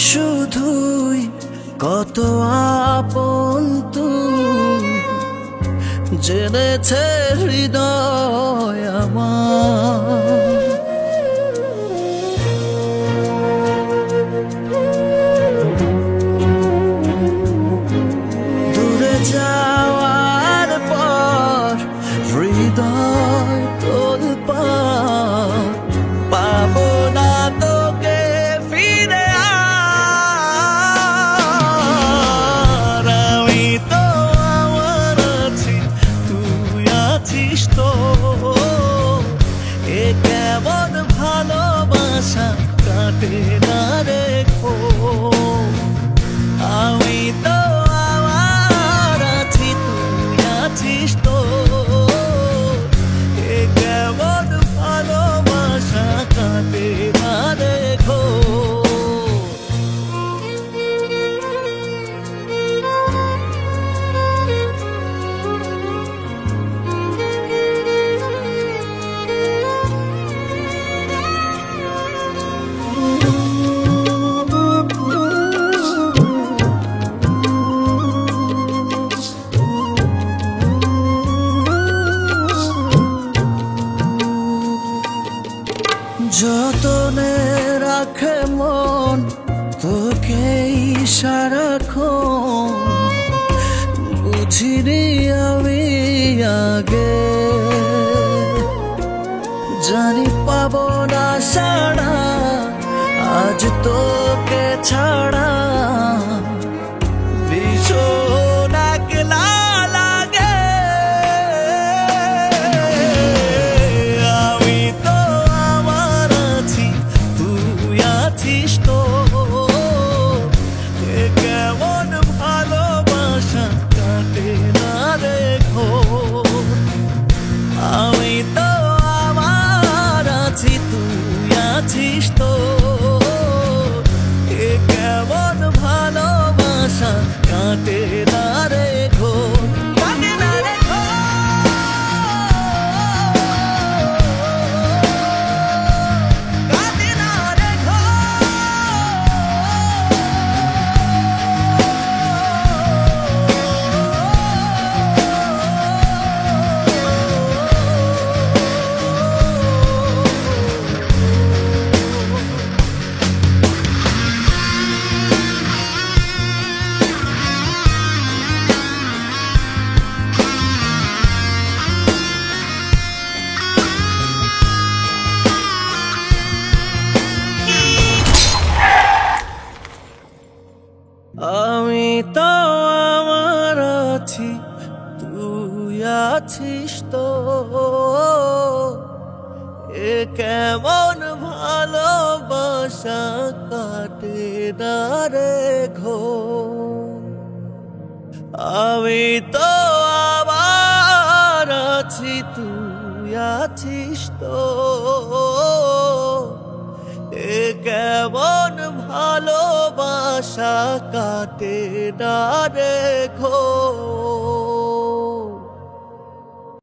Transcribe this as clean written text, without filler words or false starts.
শুধুই কত আপন তুই জেনেছে হৃদয় আমার। দূরে যাওয়ার পর হৃদয় তোলপাড়, পাবো না তোকে ফিরে আর। আমি তো আমার আছি, তুই আছিস তো, এ কেমন ভালোবাসা কাটে না রেখো। আমি তো আমার আছি, তুই আছিস তো, এ কেমন ভালোবাসা কাটে না রেখো। যতনে রাখে মন তোকেই সারাক্ষণ, বুঝিনি আমি আগে, জানি পাবো না সাড়া আজ তোকে ছাড়া। ভীষণ একলা লাগে, আমি তো আমার আছি, তুই আছিস তো, এ কেমন ভালোবাসা কাটে না রেখো। আমি তো আমার আছি, তুই আছিস তো, এ কেমন ভালোবাসা কাটে না রেখো, কাটে না রেখো। কাটে না রেখো। আমি তো আমার আছি, তুই আছিস তো, এ কেমন ভালোবাসা কাটে না রেখো। আমি তো আমার আছি, তুই আছিস তো, এ কেমন ভালোবাসা কাটে না রেখো।